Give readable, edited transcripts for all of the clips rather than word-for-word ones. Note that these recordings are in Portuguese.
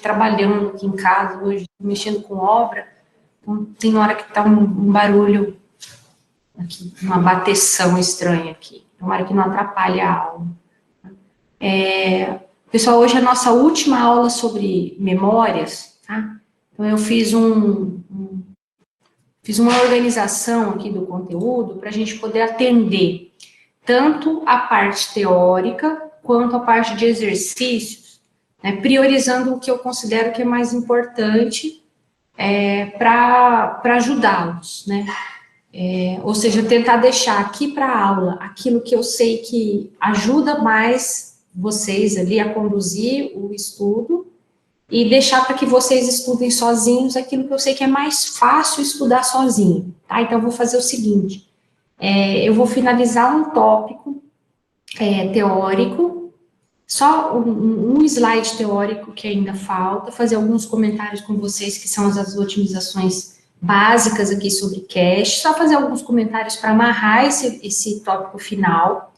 trabalhando aqui em casa hoje, mexendo com obra, então tem hora que tá um barulho aqui, uma bateção estranha aqui, tomara que não atrapalhe a aula. Pessoal, hoje é a nossa última aula sobre memórias, tá? Então eu fiz uma organização aqui do conteúdo para a gente poder atender tanto a parte teórica quanto a parte de exercícios, né, priorizando o que eu considero que é mais importante para ajudá-los, né? Ou seja, tentar deixar aqui para a aula aquilo que eu sei que ajuda mais vocês ali a conduzir o estudo e deixar para que vocês estudem sozinhos aquilo que eu sei que é mais fácil estudar sozinho, tá? Então, eu vou fazer o seguinte, eu vou finalizar um tópico teórico, só um slide teórico que ainda falta, fazer alguns comentários com vocês, que são as otimizações básicas aqui sobre cache, só fazer alguns comentários para amarrar esse tópico final,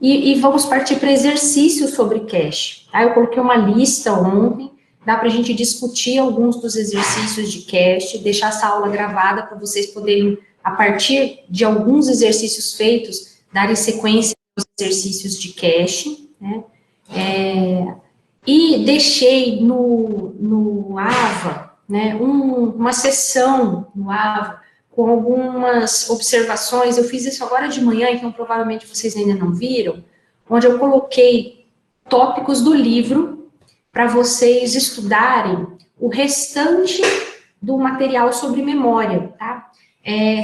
e vamos partir para exercícios sobre cache, tá? Eu coloquei uma lista ontem, dá para a gente discutir alguns dos exercícios de cache, deixar essa aula gravada para vocês poderem, a partir de alguns exercícios feitos, darem sequência aos exercícios de cache, né? E deixei no AVA, né, uma sessão no AVA com algumas observações. Eu fiz isso agora de manhã, então provavelmente vocês ainda não viram, onde eu coloquei tópicos do livro para vocês estudarem o restante do material sobre memória, tá?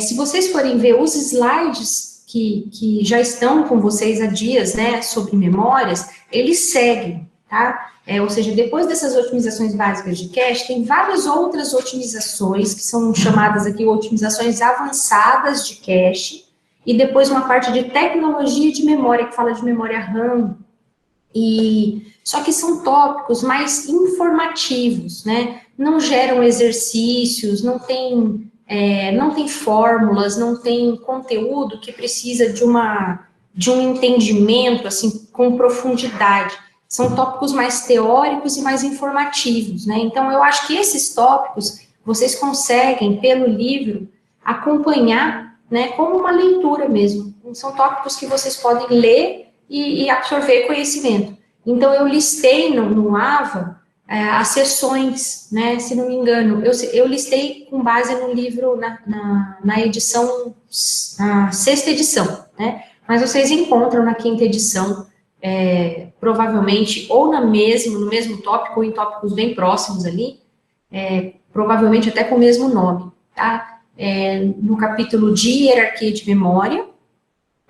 Se vocês forem ver os slides que já estão com vocês há dias, né, sobre memórias, eles seguem, tá? Ou seja, depois dessas otimizações básicas de cache, tem várias outras otimizações, que são chamadas aqui otimizações avançadas de cache, e depois uma parte de tecnologia de memória, que fala de memória RAM, só que são tópicos mais informativos, né? Não geram exercícios, não tem fórmulas, não tem conteúdo que precisa de um entendimento, assim, com profundidade. São tópicos mais teóricos e mais informativos, né? Então, eu acho que esses tópicos, vocês conseguem, pelo livro, acompanhar, né, como uma leitura mesmo. São tópicos que vocês podem ler e absorver conhecimento. Então, eu listei no AVA as sessões, né, se não me engano, eu listei com base no livro, na edição, na 6ª edição, né, mas vocês encontram na 5ª edição, provavelmente, ou no mesmo tópico, ou em tópicos bem próximos ali, provavelmente até com o mesmo nome, tá? No capítulo de hierarquia de memória,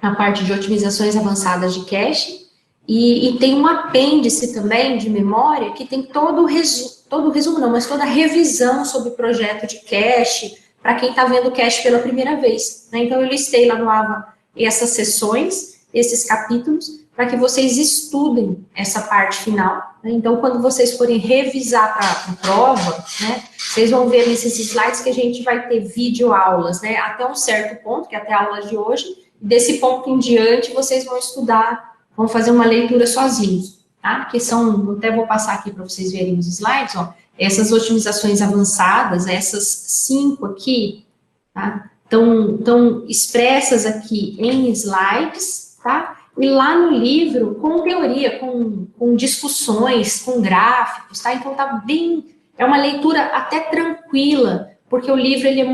na parte de otimizações avançadas de cache, e tem um apêndice também de memória que tem todo o resumo não, mas toda a revisão sobre o projeto de cache, para quem está vendo cache pela primeira vez, né? Então, eu listei lá no AVA essas sessões, esses capítulos, para que vocês estudem essa parte final, né? Então, quando vocês forem revisar para a prova, né, vocês vão ver nesses slides que a gente vai ter videoaulas, né, até um certo ponto, que é até a aula de hoje, e desse ponto em diante, vocês vão estudar, vão fazer uma leitura sozinhos, tá? Que são, até vou passar aqui para vocês verem os slides, ó, essas otimizações avançadas, essas 5 aqui, tá? Estão expressas aqui em slides, tá? E lá no livro, com teoria, com discussões, com gráficos, tá? Então, tá bem, é uma leitura até tranquila, porque o livro, ele é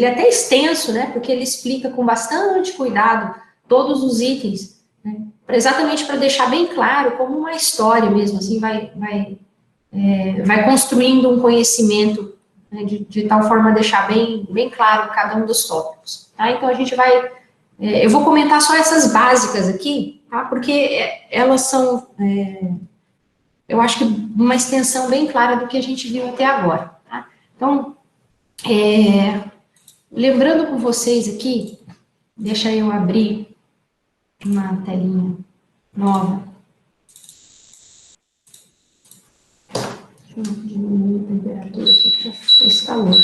até extenso, né? Porque ele explica com bastante cuidado todos os itens, né? Exatamente para deixar bem claro, como uma história mesmo, assim, vai construindo um conhecimento, né, de tal forma a deixar bem claro cada um dos tópicos, tá? Então, a gente vai, eu vou comentar só essas básicas aqui, tá? Porque elas são, eu acho que uma extensão bem clara do que a gente viu até agora, tá? Então, lembrando com vocês aqui, deixa eu abrir uma telinha nova. Deixa eu diminuir a temperatura aqui, que já fez calor.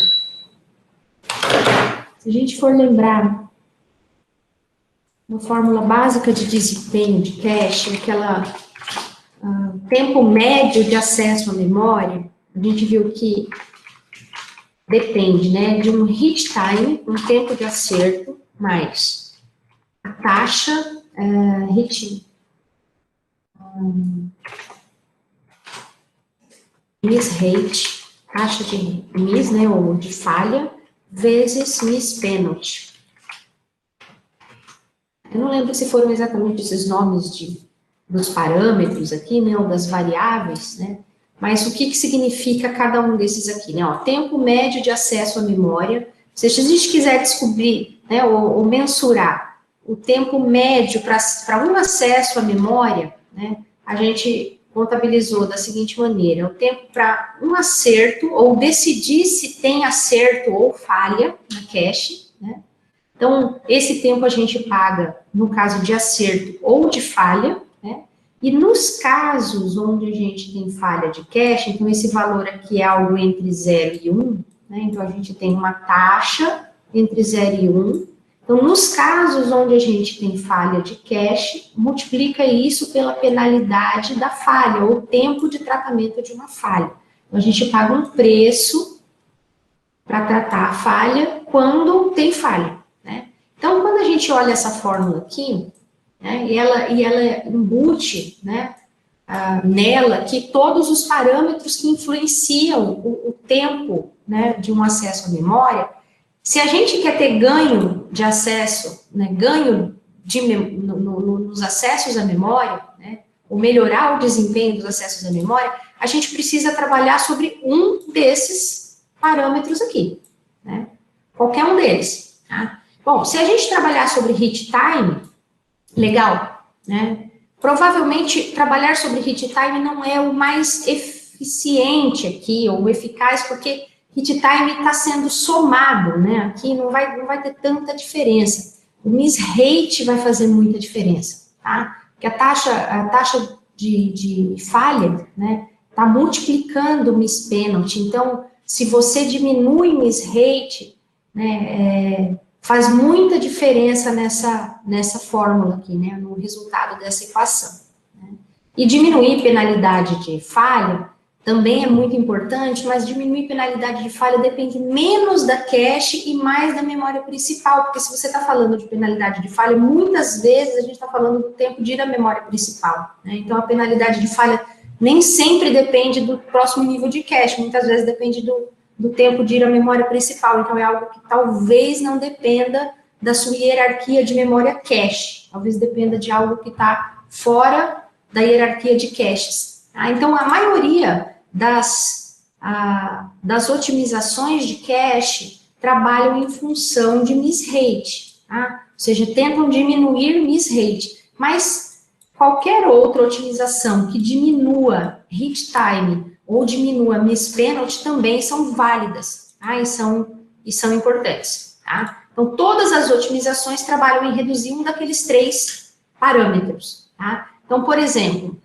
Se a gente for lembrar uma fórmula básica de desempenho de cache, aquela tempo médio de acesso à memória, a gente viu que depende, né, de um hit time, um tempo de acerto, mais a taxa miss rate, taxa de miss, né, ou de falha, vezes miss penalty. Eu não lembro se foram exatamente esses nomes dos parâmetros aqui, né, ou das variáveis, né, mas o que significa cada um desses aqui, né, ó, tempo médio de acesso à memória. Se a gente quiser descobrir, né, ou mensurar o tempo médio para um acesso à memória, né, a gente contabilizou da seguinte maneira: o tempo para um acerto, ou decidir se tem acerto ou falha na cache, né. Então, esse tempo a gente paga no caso de acerto ou de falha, né? E nos casos onde a gente tem falha de cache, então esse valor aqui é algo entre 0 e 1, né? Então, a gente tem uma taxa entre 0 e 1. Então, nos casos onde a gente tem falha de cache, multiplica isso pela penalidade da falha, ou tempo de tratamento de uma falha. Então, a gente paga um preço para tratar a falha quando tem falha. Então, quando a gente olha essa fórmula aqui, né, e ela embute, né, nela que todos os parâmetros que influenciam o tempo, né, de um acesso à memória, se a gente quer ter ganho de acesso, né, ganho nos acessos à memória, né, ou melhorar o desempenho dos acessos à memória, a gente precisa trabalhar sobre um desses parâmetros aqui, né, qualquer um deles, tá? Bom, se a gente trabalhar sobre hit time, legal, né? Provavelmente, trabalhar sobre hit time não é o mais eficiente aqui, ou eficaz, porque hit time está sendo somado, né? Aqui não vai ter tanta diferença. O miss rate vai fazer muita diferença, tá? Porque a taxa de falha, né, está multiplicando o miss penalty. Então, se você diminui miss rate, né, faz muita diferença nessa fórmula aqui, né, no resultado dessa equação. Né? E diminuir penalidade de falha também é muito importante, mas diminuir penalidade de falha depende menos da cache e mais da memória principal, porque se você está falando de penalidade de falha, muitas vezes a gente está falando do tempo de ir à memória principal. Né? Então, a penalidade de falha nem sempre depende do próximo nível de cache, muitas vezes depende do tempo de ir à memória principal, então é algo que talvez não dependa da sua hierarquia de memória cache, talvez dependa de algo que está fora da hierarquia de caches. Tá? Então, a maioria das otimizações de cache trabalham em função de miss rate, tá? Ou seja, tentam diminuir miss rate, mas qualquer outra otimização que diminua hit time ou diminua miss penalty também são válidas, tá? e são importantes, tá? Então, todas as otimizações trabalham em reduzir um daqueles 3 parâmetros, tá? Então, por exemplo,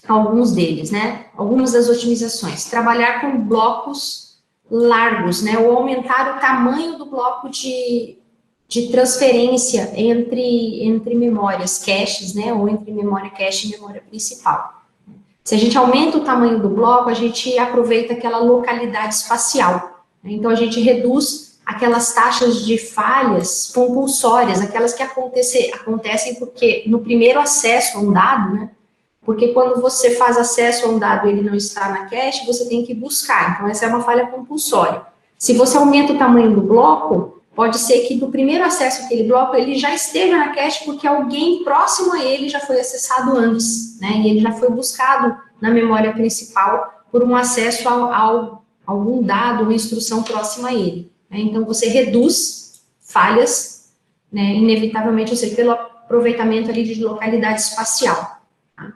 alguns deles, né? Algumas das otimizações, trabalhar com blocos largos, né? Ou aumentar o tamanho do bloco de transferência entre memórias caches, né? Ou entre memória cache e memória principal. Se a gente aumenta o tamanho do bloco, a gente aproveita aquela localidade espacial. Né? Então, a gente reduz aquelas taxas de falhas compulsórias, aquelas que acontecem porque no primeiro acesso a um dado, né? Porque quando você faz acesso a um dado e ele não está na cache, você tem que buscar. Então, essa é uma falha compulsória. Se você aumenta o tamanho do bloco, pode ser que no primeiro acesso àquele bloco, ele já esteja na cache porque alguém próximo a ele já foi acessado antes, né? E ele já foi buscado na memória principal por um acesso a algum dado, uma instrução próxima a ele. Né? Então, você reduz falhas, né, inevitavelmente, ou seja, pelo aproveitamento ali de localidade espacial. Tá?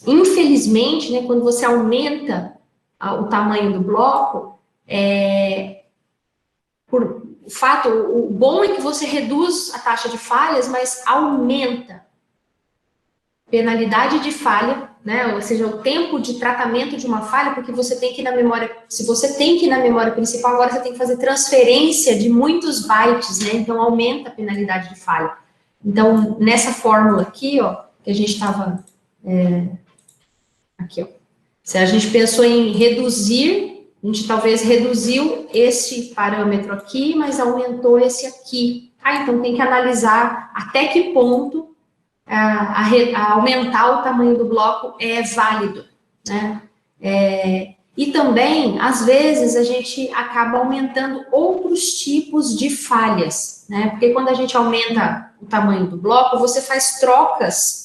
Infelizmente, né, quando você aumenta o tamanho do bloco, o bom é que você reduz a taxa de falhas, mas aumenta penalidade de falha, né? Ou seja, o tempo de tratamento de uma falha, porque você tem que ir na memória, se você tem que ir na memória principal, agora você tem que fazer transferência de muitos bytes, né? Então, aumenta a penalidade de falha. Então, nessa fórmula aqui, ó, que a gente estava Aqui, ó. Se a gente pensou em reduzir, a gente talvez reduziu esse parâmetro aqui, mas aumentou esse aqui. Então tem que analisar até que ponto a aumentar o tamanho do bloco é válido, né? E também, às vezes, a gente acaba aumentando outros tipos de falhas, né? Porque quando a gente aumenta o tamanho do bloco, você faz trocas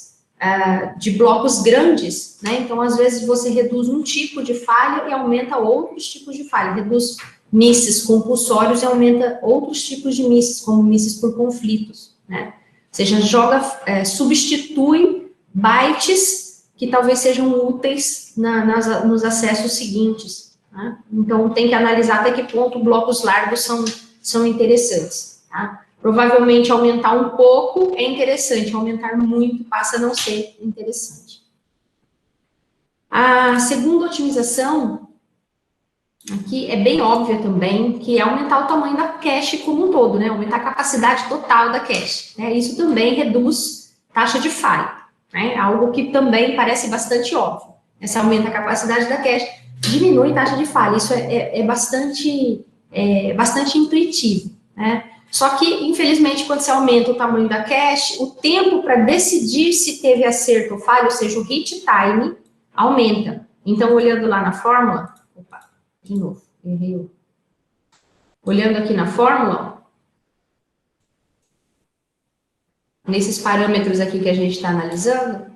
de blocos grandes, né? Então, às vezes, você reduz um tipo de falha e aumenta outros tipos de falha. Reduz misses compulsórios e aumenta outros tipos de misses, como misses por conflitos, né? Ou seja, substitui bytes que talvez sejam úteis nos acessos seguintes, né? Então, tem que analisar até que ponto blocos largos são interessantes, tá? Provavelmente, aumentar um pouco é interessante, aumentar muito passa a não ser interessante. A segunda otimização, aqui, é bem óbvia também, que é aumentar o tamanho da cache como um todo, né? Aumentar a capacidade total da cache, né? Isso também reduz taxa de falha, né? Algo que também parece bastante óbvio. Se aumenta a capacidade da cache, diminui a taxa de falha. Isso é bastante intuitivo, né? Só que, infelizmente, quando você aumenta o tamanho da cache, o tempo para decidir se teve acerto ou falha, ou seja, o hit time, aumenta. Então, olhando lá na fórmula, de novo, errei. Olhando aqui na fórmula, nesses parâmetros aqui que a gente está analisando,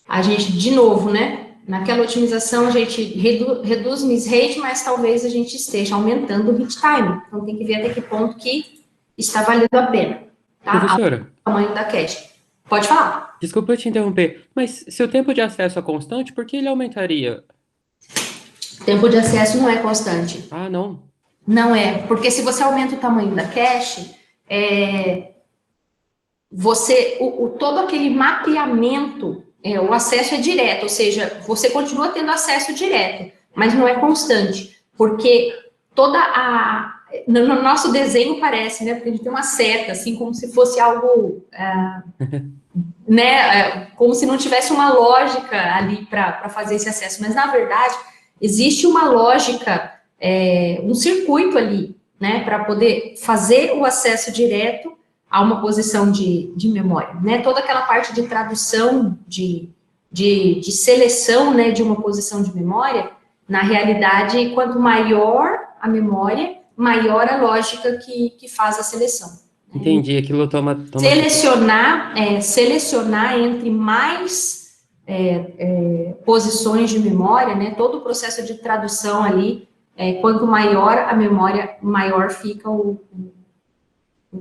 a gente, de novo, né? Naquela otimização, a gente reduz miss rate, mas talvez a gente esteja aumentando o hit time. Então, tem que ver até que ponto que está valendo a pena, tá? Professora, O tamanho da cache. Pode falar. desculpa te interromper, mas se o tempo de acesso é constante, por que ele aumentaria? O tempo de acesso não é constante. Ah, não. Não é, porque se você aumenta o tamanho da cache, todo aquele mapeamento, o acesso é direto, ou seja, você continua tendo acesso direto, mas não é constante, porque no nosso desenho parece, né, porque a gente tem uma seta, assim, como se fosse algo, né, como se não tivesse uma lógica ali para fazer esse acesso, mas na verdade existe uma lógica, um circuito ali, né, para poder fazer o acesso direto a uma posição de memória, né? Toda aquela parte de tradução, de seleção, né, de uma posição de memória, na realidade, quanto maior a memória, maior a lógica que faz a seleção. Né? Entendi, aquilo toma tempo. Selecionar entre mais posições de memória, né? Todo o processo de tradução ali, quanto maior a memória, maior fica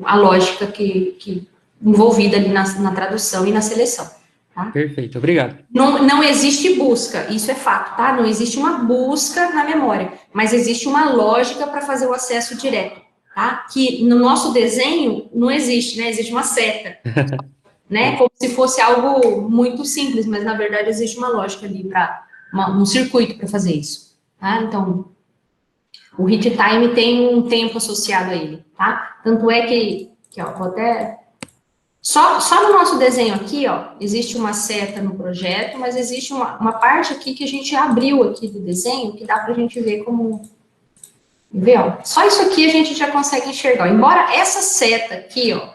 a lógica que envolvida ali na tradução e na seleção. Tá? Perfeito, obrigado. Não existe busca, isso é fato, tá? Não existe uma busca na memória, mas existe uma lógica para fazer o acesso direto, tá? Que no nosso desenho não existe, né? Existe uma seta, né? Como se fosse algo muito simples, mas na verdade existe uma lógica ali para um circuito para fazer isso, tá? Então, o hit time tem um tempo associado a ele, tá? Tanto é que ó, vou até só no nosso desenho aqui, ó, existe uma seta no projeto, mas existe uma parte aqui que a gente abriu aqui do desenho, que dá para a gente ver como... Vê, ó, só isso aqui a gente já consegue enxergar. Embora essa seta aqui, ó,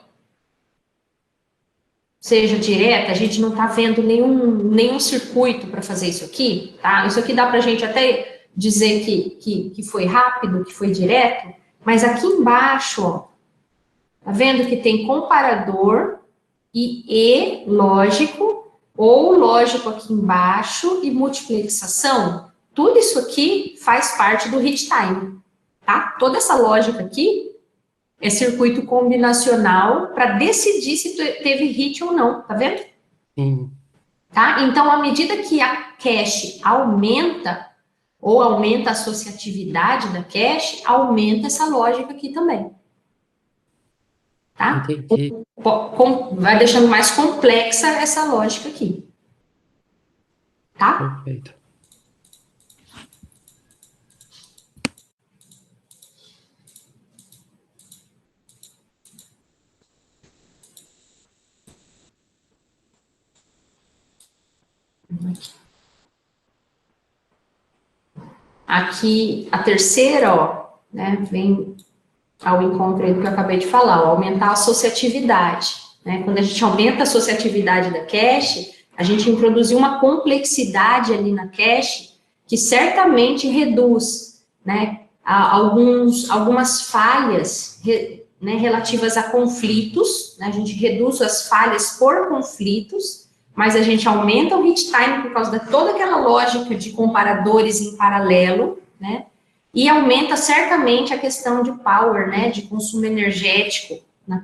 seja direta, a gente não está vendo nenhum circuito para fazer isso aqui, tá? Isso aqui dá para a gente até dizer que foi rápido, que foi direto, mas aqui embaixo, ó, tá vendo que tem comparador e lógico, ou lógico aqui embaixo e multiplexação. Tudo isso aqui faz parte do hit time, tá? Toda essa lógica aqui é circuito combinacional para decidir se teve hit ou não, tá vendo? Sim, Tá? Então, à medida que a cache aumenta, ou aumenta a associatividade da cache, aumenta essa lógica aqui também. Tá? entendi. Vai deixando mais complexa essa lógica aqui. Tá? Perfeito. Aqui, a terceira, ó, né, vem ao encontro aí do que eu acabei de falar, ó, aumentar a associatividade, né? Quando a gente aumenta a associatividade da cache, a gente introduziu uma complexidade ali na cache que certamente reduz, né, algumas falhas, né, relativas a conflitos, né, a gente reduz as falhas por conflitos, mas a gente aumenta o hit time por causa de toda aquela lógica de comparadores em paralelo, né, e aumenta certamente a questão de power, né, de consumo energético na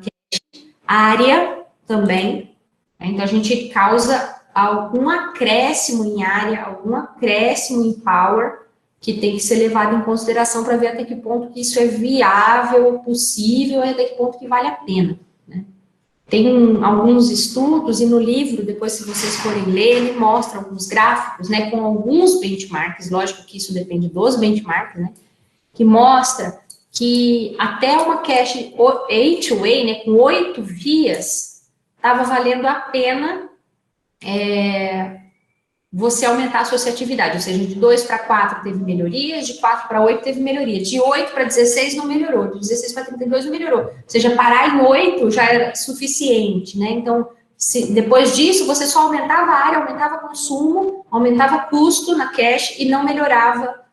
área também, né, então a gente causa algum acréscimo em área, algum acréscimo em power, que tem que ser levado em consideração para ver até que ponto que isso é viável, possível, e até que ponto que vale a pena, né. Tem alguns estudos, e no livro, depois se vocês forem ler, ele mostra alguns gráficos, né, com alguns benchmarks, lógico que isso depende dos benchmarks, né, que mostra que até uma cache A2A, né, com 8 vias, estava valendo a pena você aumentar a associatividade, ou seja, de 2 para 4 teve melhorias, de 4 para 8 teve melhoria, de 8 para 16 não melhorou, de 16 para 32 não melhorou, ou seja, parar em 8 já era suficiente, né, então, depois disso, você só aumentava a área, aumentava consumo, aumentava custo na cache e não melhorava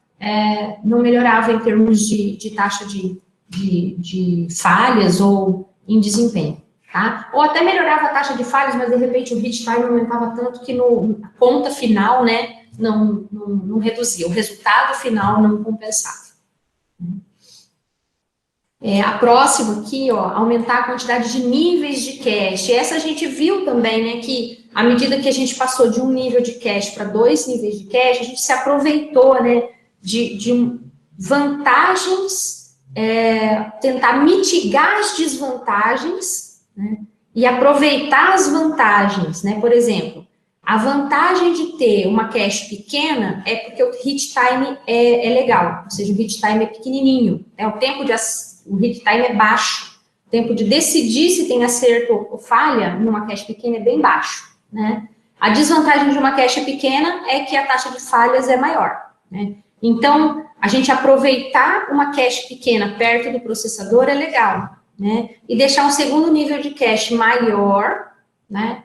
em termos de taxa de falhas ou em desempenho. Tá? Ou até melhorava a taxa de falhas, mas de repente o hit time aumentava tanto que a conta final, né, não reduzia, o resultado final não compensava. A próxima aqui, ó, aumentar a quantidade de níveis de cache. Essa a gente viu também, né, que à medida que a gente passou de um nível de cache para 2 níveis de cache, a gente se aproveitou, né, de vantagens, tentar mitigar as desvantagens, né, e aproveitar as vantagens, né? Por exemplo, a vantagem de ter uma cache pequena é porque o hit time é legal, ou seja, o hit time é pequenininho, né? O hit time é baixo, o tempo de decidir se tem acerto ou falha numa cache pequena é bem baixo, né? A desvantagem de uma cache pequena é que a taxa de falhas é maior, né? Então, a gente aproveitar uma cache pequena perto do processador é legal, né? E deixar um segundo nível de cache maior, né?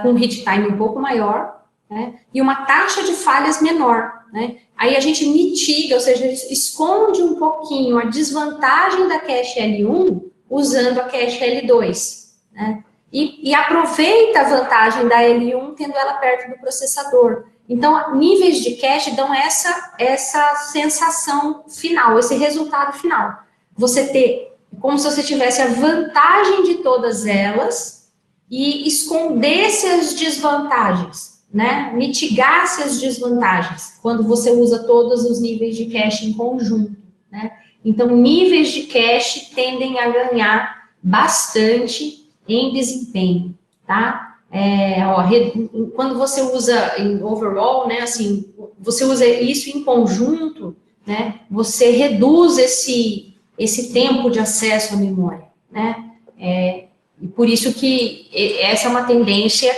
Com um hit time um pouco maior, né? E uma taxa de falhas menor, né? Aí a gente mitiga, ou seja, esconde um pouquinho a desvantagem da cache L1 usando a cache L2, né? E aproveita a vantagem da L1 tendo ela perto do processador. Então, níveis de cache dão essa sensação final, esse resultado final. Você ter, como se você tivesse a vantagem de todas elas e escondesse as desvantagens, né? Mitigasse as desvantagens quando você usa todos os níveis de cache em conjunto, né? Então, níveis de cache tendem a ganhar bastante em desempenho, tá? Quando você usa em overall, né, assim, você usa isso em conjunto, né, você reduz esse tempo de acesso à memória, né, e por isso que essa é uma tendência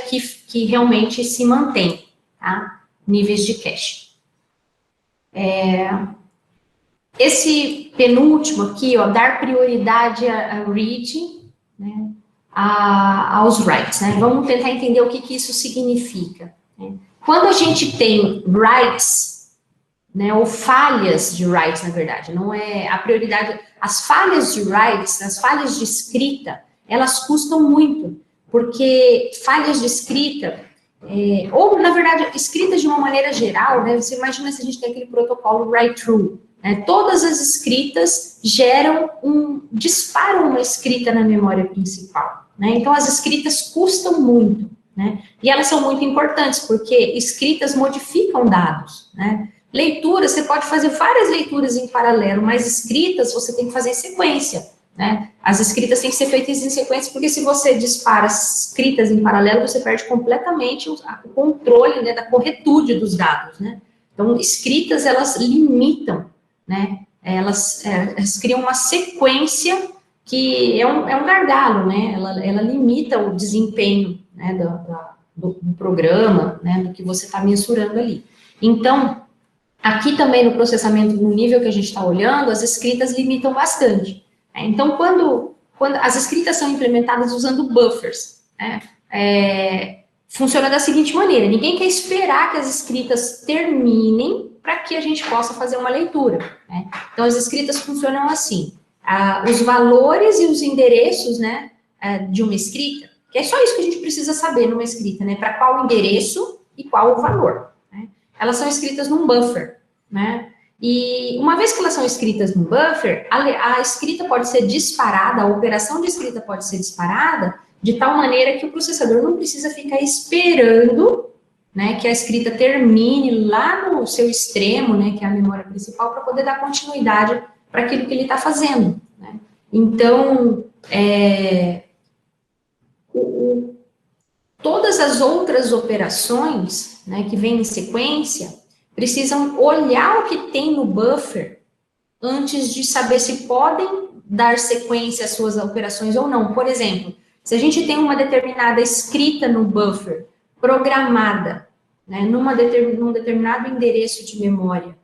que realmente se mantém, tá, níveis de cache. Esse penúltimo aqui, ó, dar prioridade a read, né, aos writes, né? Vamos tentar entender o que isso significa, né? Quando a gente tem writes, né, ou falhas de writes, na verdade, não é a prioridade, as falhas de writes, as falhas de escrita, elas custam muito, porque falhas de escrita, ou, na verdade, escritas de uma maneira geral, né, você imagina se a gente tem aquele protocolo write-through, né, todas as escritas disparam uma escrita na memória principal, né, então as escritas custam muito, né, e elas são muito importantes, porque escritas modificam dados, né, leituras, você pode fazer várias leituras em paralelo, mas escritas você tem que fazer em sequência, né? As escritas têm que ser feitas em sequência, porque se você dispara escritas em paralelo, você perde completamente o controle, né, da corretude dos dados, né? Então, escritas, elas limitam, né? Elas criam uma sequência que é um gargalo, né? Ela limita o desempenho, né, do programa, né, do que você está mensurando ali. Então, Aqui também no processamento, no nível que a gente está olhando, as escritas limitam bastante. Né? Então, quando as escritas são implementadas usando buffers, né? Funciona da seguinte maneira: ninguém quer esperar que as escritas terminem para que a gente possa fazer uma leitura. Né? Então, as escritas funcionam assim: os valores e os endereços, né, de uma escrita, que é só isso que a gente precisa saber numa escrita, né? Para qual endereço e qual o valor. Né? Elas são escritas num buffer, né? E uma vez que elas são escritas num buffer, a escrita pode ser disparada, a operação de escrita pode ser disparada de tal maneira que o processador não precisa ficar esperando, né, que a escrita termine lá no seu extremo, né, que é a memória principal, para poder dar continuidade para aquilo que ele está fazendo. Né? Então, todas as outras operações, né, que vêm em sequência, precisam olhar o que tem no buffer antes de saber se podem dar sequência às suas operações ou não. Por exemplo, se a gente tem uma determinada escrita no buffer, programada, né, num determinado endereço de memória,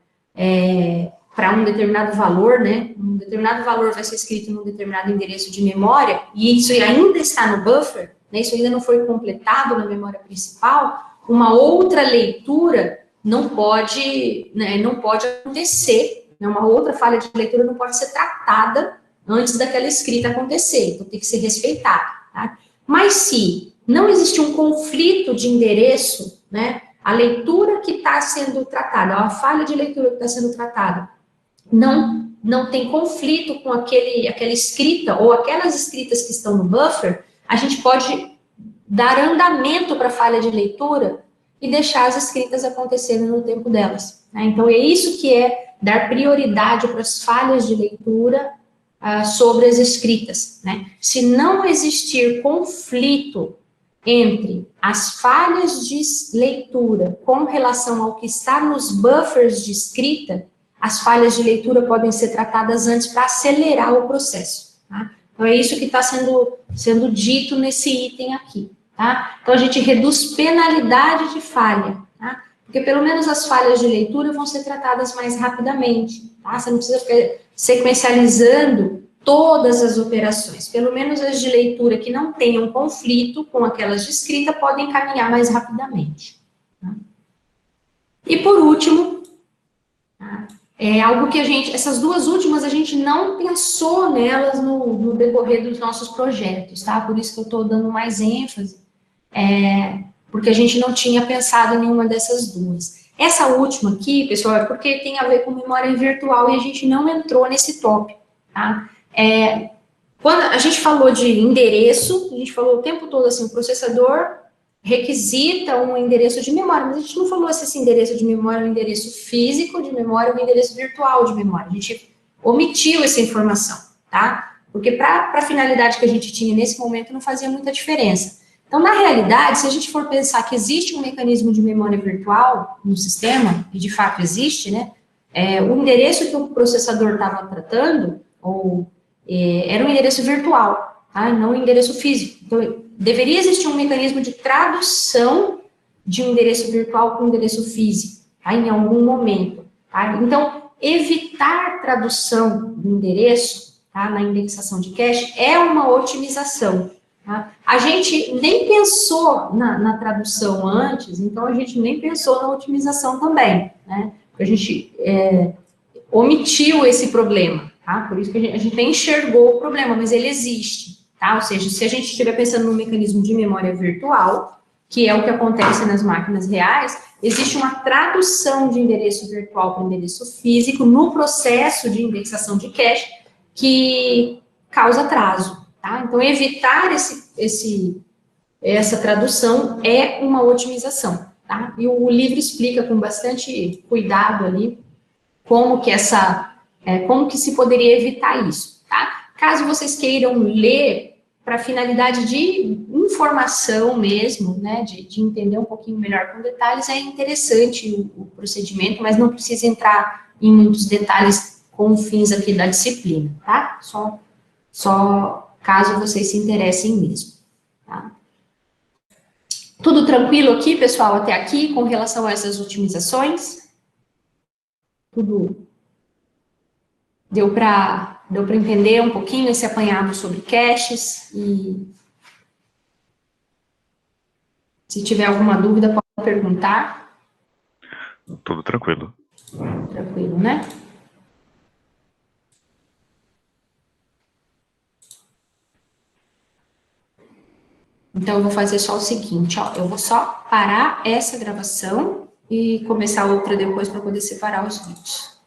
para um determinado valor, né, um determinado valor vai ser escrito num determinado endereço de memória, e isso ainda está no buffer, né, isso ainda não foi completado na memória principal, uma outra leitura não pode, né, não pode acontecer, né, uma outra falha de leitura não pode ser tratada antes daquela escrita acontecer, então tem que ser respeitada. Tá? Mas se não existe um conflito de endereço, né, a leitura que está sendo tratada, a falha de leitura que está sendo tratada, não tem conflito com aquela escrita ou aquelas escritas que estão no buffer, a gente pode dar andamento para a falha de leitura e deixar as escritas acontecerem no tempo delas. Né? Então, é isso que é dar prioridade para as falhas de leitura sobre as escritas. Né? Se não existir conflito entre as falhas de leitura com relação ao que está nos buffers de escrita, as falhas de leitura podem ser tratadas antes para acelerar o processo. Tá? Então, é isso que está sendo dito nesse item aqui. Tá? Então, a gente reduz penalidade de falha, tá? Porque pelo menos as falhas de leitura vão ser tratadas mais rapidamente. Tá? Você não precisa ficar sequencializando todas as operações. Pelo menos as de leitura que não tenham conflito com aquelas de escrita podem caminhar mais rapidamente. Tá? E por último, tá? Algo que essas duas últimas, a gente não pensou nelas no decorrer dos nossos projetos, tá? Por isso que eu estou dando mais ênfase, porque a gente não tinha pensado em nenhuma dessas duas. Essa última aqui, pessoal, é porque tem a ver com memória virtual e a gente não entrou nesse tópico, tá? Quando a gente falou de endereço, a gente falou o tempo todo assim, o processador requisita um endereço de memória, mas a gente não falou se esse endereço de memória é um endereço físico de memória ou um endereço virtual de memória. A gente omitiu essa informação, tá? Porque para a finalidade que a gente tinha nesse momento não fazia muita diferença. Então, na realidade, se a gente for pensar que existe um mecanismo de memória virtual no sistema, e de fato existe, né? O endereço que o processador estava tratando, era um endereço virtual, tá? Não um endereço físico. Então, deveria existir um mecanismo de tradução de um endereço virtual para um endereço físico, tá? Em algum momento. Tá? Então, evitar tradução do endereço, tá? Na indexação de cache é uma otimização. Tá? A gente nem pensou na tradução antes, então a gente nem pensou na otimização também, né? Porque a gente omitiu esse problema, tá? Por isso que a gente nem enxergou o problema, mas ele existe. Tá? Ou seja, se a gente estiver pensando no mecanismo de memória virtual, que é o que acontece nas máquinas reais, existe uma tradução de endereço virtual para endereço físico no processo de indexação de cache que causa atraso. Tá? Então, evitar essa tradução é uma otimização. Tá? E o livro explica com bastante cuidado ali como que se poderia evitar isso. Tá? Caso vocês queiram ler para finalidade de informação mesmo, né, de entender um pouquinho melhor com detalhes, é interessante o procedimento, mas não precisa entrar em muitos detalhes com fins aqui da disciplina, tá? Só caso vocês se interessem mesmo, tá? Tudo tranquilo aqui, pessoal, até aqui, com relação a essas otimizações? Tudo deu para entender um pouquinho esse apanhado sobre caches, e se tiver alguma dúvida, pode perguntar. Tudo tranquilo. Tranquilo, né? Então, eu vou fazer só o seguinte, ó, eu vou só parar essa gravação e começar outra depois para poder separar os vídeos.